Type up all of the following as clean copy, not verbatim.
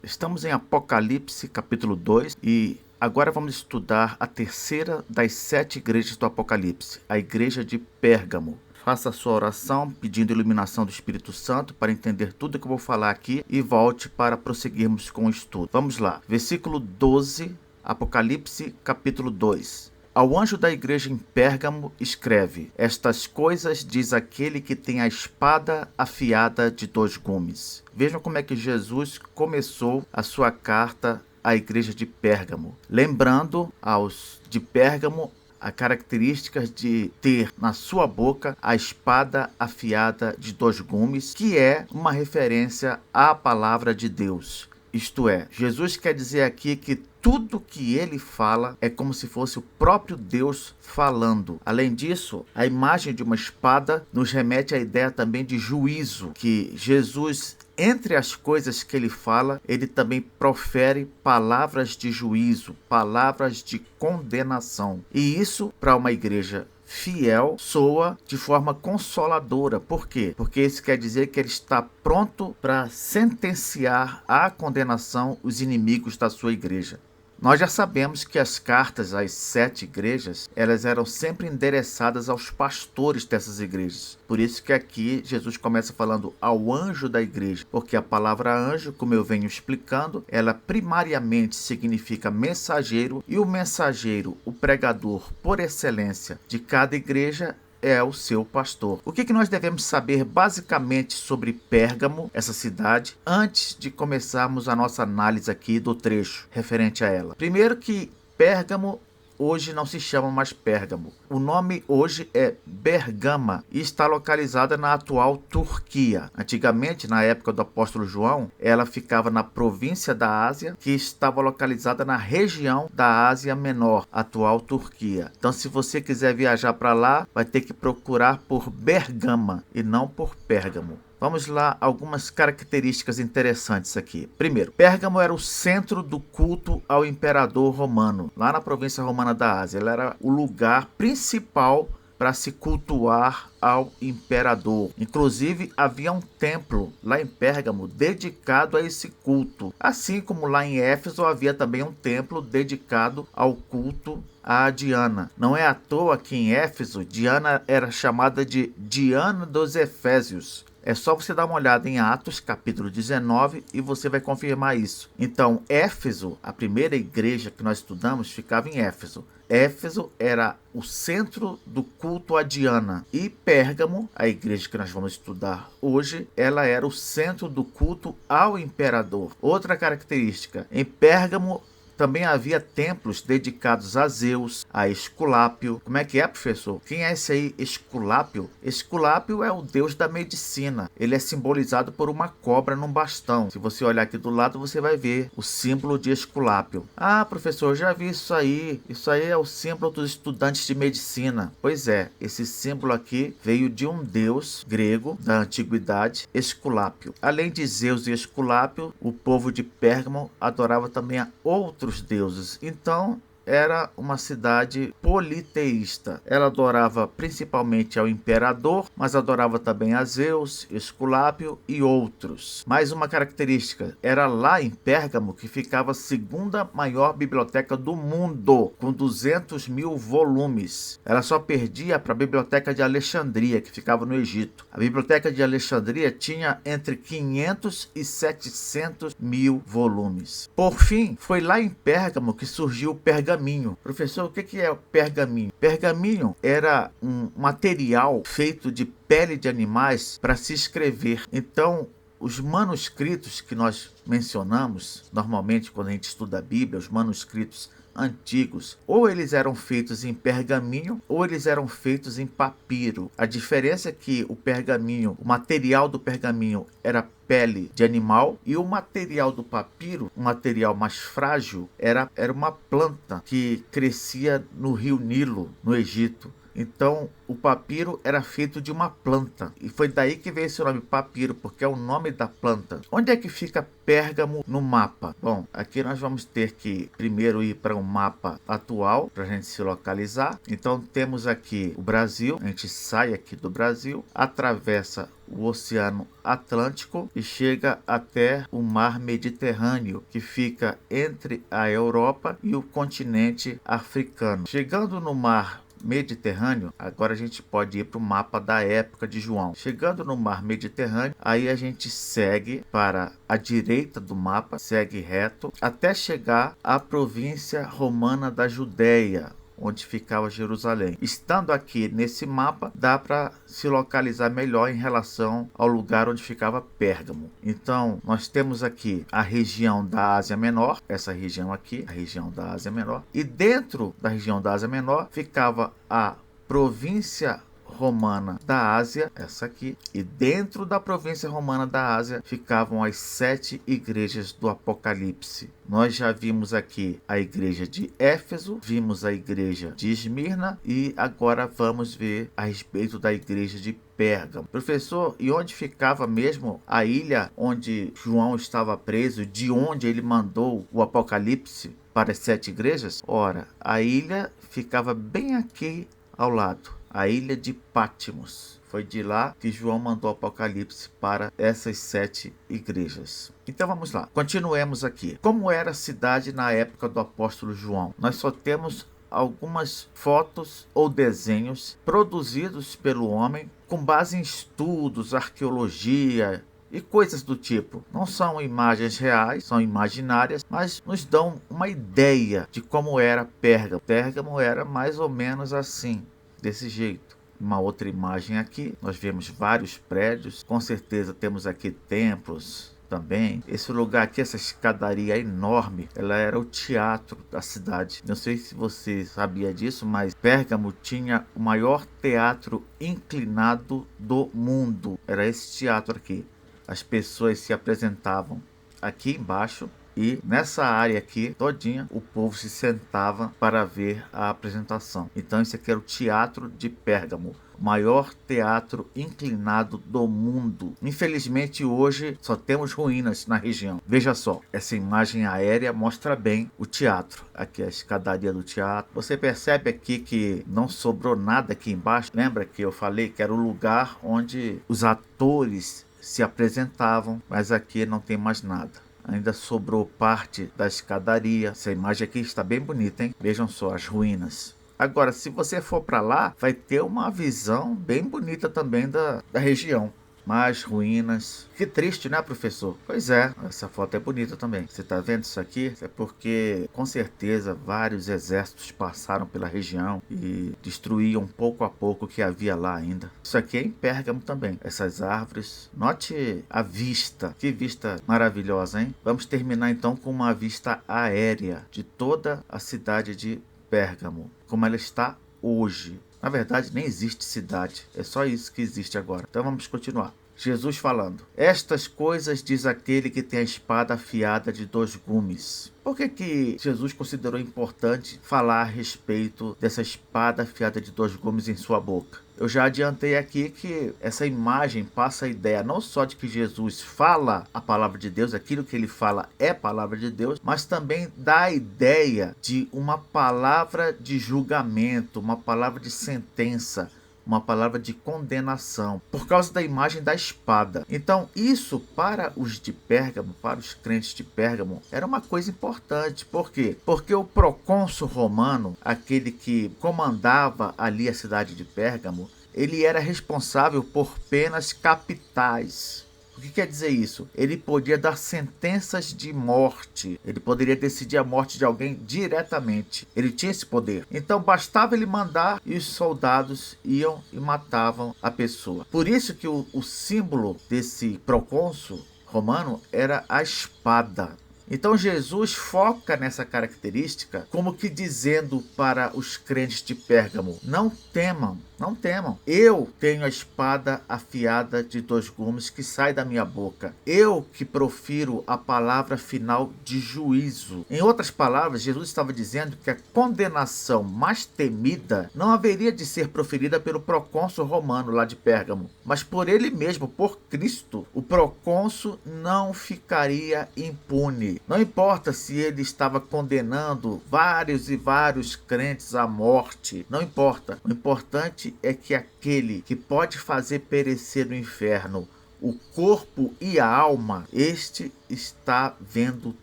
Estamos em Apocalipse, capítulo 2, e agora vamos estudar a terceira das 7 igrejas do Apocalipse, a igreja de Pérgamo. Faça a sua oração pedindo iluminação do Espírito Santo para entender tudo que eu vou falar aqui e volte para prosseguirmos com o estudo. Vamos lá, versículo 12, Apocalipse, capítulo 2. Ao anjo da igreja em Pérgamo escreve: Estas coisas diz aquele que tem a espada afiada de 2 gumes. Vejam como é que Jesus começou a sua carta à igreja de Pérgamo, lembrando aos de Pérgamo a característica de ter na sua boca a espada afiada de 2 gumes, que é uma referência à palavra de Deus. Isto é, Jesus quer dizer aqui que tudo que ele fala é como se fosse o próprio Deus falando. Além disso, a imagem de uma espada nos remete à ideia também de juízo, que Jesus, entre as coisas que ele fala, ele também profere palavras de juízo, palavras de condenação. E isso, para uma igreja fiel, soa de forma consoladora. Por quê? Porque isso quer dizer que ele está pronto para sentenciar à condenação os inimigos da sua igreja. Nós já sabemos que as cartas às 7 igrejas, elas eram sempre endereçadas aos pastores dessas igrejas. Por isso que aqui Jesus começa falando ao anjo da igreja, porque a palavra anjo, como eu venho explicando, ela primariamente significa mensageiro, e o mensageiro, o pregador por excelência de cada igreja, é o seu pastor. O que nós devemos saber basicamente sobre Pérgamo, essa cidade, antes de começarmos a nossa análise aqui do trecho referente a ela? Primeiro que Pérgamo hoje não se chama mais Pérgamo. O nome hoje é Bergama e está localizada na atual Turquia. Antigamente, na época do apóstolo João, ela ficava na província da Ásia, que estava localizada na região da Ásia Menor, atual Turquia. Então, se você quiser viajar para lá, vai ter que procurar por Bergama e não por Pérgamo. Vamos lá, algumas características interessantes aqui. Primeiro, Pérgamo era o centro do culto ao imperador romano, lá na província romana da Ásia. Ela era o lugar principal para se cultuar ao imperador. Inclusive, havia um templo lá em Pérgamo dedicado a esse culto. Assim como lá em Éfeso havia também um templo dedicado ao culto a Diana. Não é à toa que em Éfeso, Diana era chamada de Diana dos Efésios. É só você dar uma olhada em Atos, capítulo 19, e você vai confirmar isso. Então, Éfeso, a primeira igreja que nós estudamos, ficava em Éfeso. Éfeso era o centro do culto a Diana. E Pérgamo, a igreja que nós vamos estudar hoje, ela era o centro do culto ao imperador. Outra característica, em Pérgamo também havia templos dedicados a Zeus, a Esculápio. Como é que é, professor? Quem é esse aí, Esculápio? Esculápio é o deus da medicina. Ele é simbolizado por uma cobra num bastão. Se você olhar aqui do lado, você vai ver o símbolo de Esculápio. Ah, professor, já vi isso aí. Isso aí é o símbolo dos estudantes de medicina. Pois é, esse símbolo aqui veio de um deus grego da antiguidade, Esculápio. Além de Zeus e Esculápio, o povo de Pérgamo adorava também a outros deuses. Então, era uma cidade politeísta. Ela adorava principalmente ao imperador, mas adorava também a Zeus, Esculápio e outros. Mais uma característica, era lá em Pérgamo que ficava a segunda maior biblioteca do mundo, com 200 mil volumes. Ela só perdia para a biblioteca de Alexandria, que ficava no Egito. A biblioteca de Alexandria tinha entre 500 e 700 mil volumes. Por fim, foi lá em Pérgamo que surgiu o pergaminho. Professor, o que é o pergaminho? Pergaminho era um material feito de pele de animais para se escrever. Então, os manuscritos que nós mencionamos, normalmente quando a gente estuda a Bíblia, os manuscritos antigos, ou eles eram feitos em pergaminho ou eles eram feitos em papiro. A diferença é que o pergaminho, o material do pergaminho era pele de animal, e o material do papiro, um material mais frágil, era uma planta que crescia no rio Nilo, no Egito. Então, o papiro era feito de uma planta. E foi daí que veio esse nome papiro, porque é o nome da planta. Onde é que fica Pérgamo no mapa? Bom, aqui nós vamos ter que primeiro ir para um mapa atual, para a gente se localizar. Então, temos aqui o Brasil. A gente sai aqui do Brasil, atravessa o Oceano Atlântico e chega até o Mar Mediterrâneo, que fica entre a Europa e o continente africano. Chegando no Mar Mediterrâneo, agora a gente pode ir para o mapa da época de João. Chegando no Mar Mediterrâneo, aí a gente segue para a direita do mapa, segue reto, até chegar à província romana da Judéia, onde ficava Jerusalém. Estando aqui nesse mapa, dá para se localizar melhor em relação ao lugar onde ficava Pérgamo. Então, nós temos aqui a região da Ásia Menor, essa região aqui, a região da Ásia Menor, e dentro da região da Ásia Menor ficava a província romana da Ásia, essa aqui, e dentro da província romana da Ásia ficavam as 7 igrejas do Apocalipse. Nós já vimos aqui a igreja de Éfeso, vimos a igreja de Esmirna e agora vamos ver a respeito da igreja de Pérgamo. Professor, e onde ficava mesmo a ilha onde João estava preso, de onde ele mandou o Apocalipse para as 7 igrejas? Ora, a ilha ficava bem aqui ao lado. A ilha de Patmos. Foi de lá que João mandou o Apocalipse para essas 7 igrejas. Então vamos lá, continuemos aqui. Como era a cidade na época do apóstolo João? Nós só temos algumas fotos ou desenhos produzidos pelo homem com base em estudos, arqueologia e coisas do tipo. Não são imagens reais, são imaginárias, mas nos dão uma ideia de como era Pérgamo. Pérgamo era mais ou menos assim, desse jeito. Uma outra imagem aqui, nós vemos vários prédios, com certeza temos aqui templos também. Esse lugar aqui, essa escadaria enorme, ela era o teatro da cidade. Não sei se você sabia disso, mas Pérgamo tinha o maior teatro inclinado do mundo. Era esse teatro aqui. As pessoas se apresentavam aqui embaixo e nessa área aqui todinha o povo se sentava para ver a apresentação. Então esse aqui era o Teatro de Pérgamo, o maior teatro inclinado do mundo. Infelizmente hoje só temos ruínas na região. Veja só, essa imagem aérea mostra bem o teatro. Aqui a escadaria do teatro. Você percebe aqui que não sobrou nada aqui embaixo. Lembra que eu falei que era o lugar onde os atores se apresentavam, mas aqui não tem mais nada. Ainda sobrou parte da escadaria. Essa imagem aqui está bem bonita, hein? Vejam só as ruínas. Agora, se você for para lá, vai ter uma visão bem bonita também da região. Mais ruínas. Que triste, né, professor? Pois é, essa foto é bonita também. Você tá vendo isso aqui? É porque, com certeza, vários exércitos passaram pela região e destruíam pouco a pouco o que havia lá ainda. Isso aqui é em Pérgamo também. Essas árvores. Note a vista. Que vista maravilhosa, hein? Vamos terminar então com uma vista aérea de toda a cidade de Pérgamo, como ela está hoje. Na verdade, nem existe cidade. É só isso que existe agora. Então vamos continuar. Jesus falando. Estas coisas diz aquele que tem a espada afiada de 2 gumes. Por que Jesus considerou importante falar a respeito dessa espada afiada de 2 gumes em sua boca? Eu já adiantei aqui que essa imagem passa a ideia não só de que Jesus fala a palavra de Deus, aquilo que ele fala é palavra de Deus, mas também dá a ideia de uma palavra de julgamento, uma palavra de sentença, uma palavra de condenação, por causa da imagem da espada. Então isso para os de Pérgamo, para os crentes de Pérgamo, era uma coisa importante. Por quê? Porque o procônsul romano, aquele que comandava ali a cidade de Pérgamo, ele era responsável por penas capitais. O que quer dizer isso? Ele podia dar sentenças de morte. Ele poderia decidir a morte de alguém diretamente. Ele tinha esse poder. Então bastava ele mandar e os soldados iam e matavam a pessoa. Por isso que o símbolo desse procônsul romano era a espada. Então Jesus foca nessa característica como que dizendo para os crentes de Pérgamo: não temam, não temam. Eu tenho a espada afiada de 2 gumes que sai da minha boca. Eu que profiro a palavra final de juízo. Em outras palavras, Jesus estava dizendo que a condenação mais temida não haveria de ser proferida pelo procônsul romano lá de Pérgamo, mas por ele mesmo, por Cristo. O procônsul não ficaria impune. Não importa se ele estava condenando vários e vários crentes à morte, não importa. O importante é que aquele que pode fazer perecer no inferno o corpo e a alma, este está vendo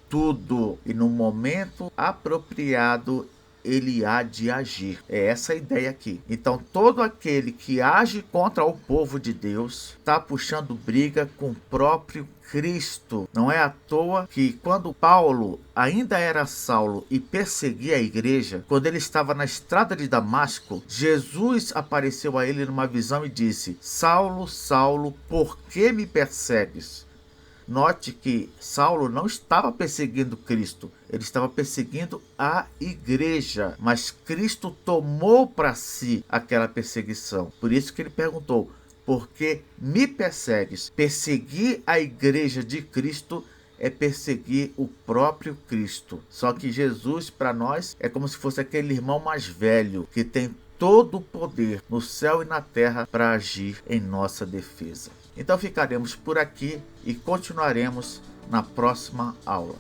tudo e no momento apropriado ele há de agir. É essa a ideia aqui. Então todo aquele que age contra o povo de Deus está puxando briga com o próprio Cristo. Não é à toa que quando Paulo ainda era Saulo e perseguia a igreja, quando ele estava na estrada de Damasco, Jesus apareceu a ele numa visão e disse: Saulo, Saulo, por que me persegues? Note que Saulo não estava perseguindo Cristo, ele estava perseguindo a igreja, mas Cristo tomou para si aquela perseguição. Por isso que ele perguntou: por que me persegues? Perseguir a igreja de Cristo é perseguir o próprio Cristo. Só que Jesus, para nós, é como se fosse aquele irmão mais velho que tem todo o poder no céu e na terra para agir em nossa defesa. Então ficaremos por aqui e continuaremos na próxima aula.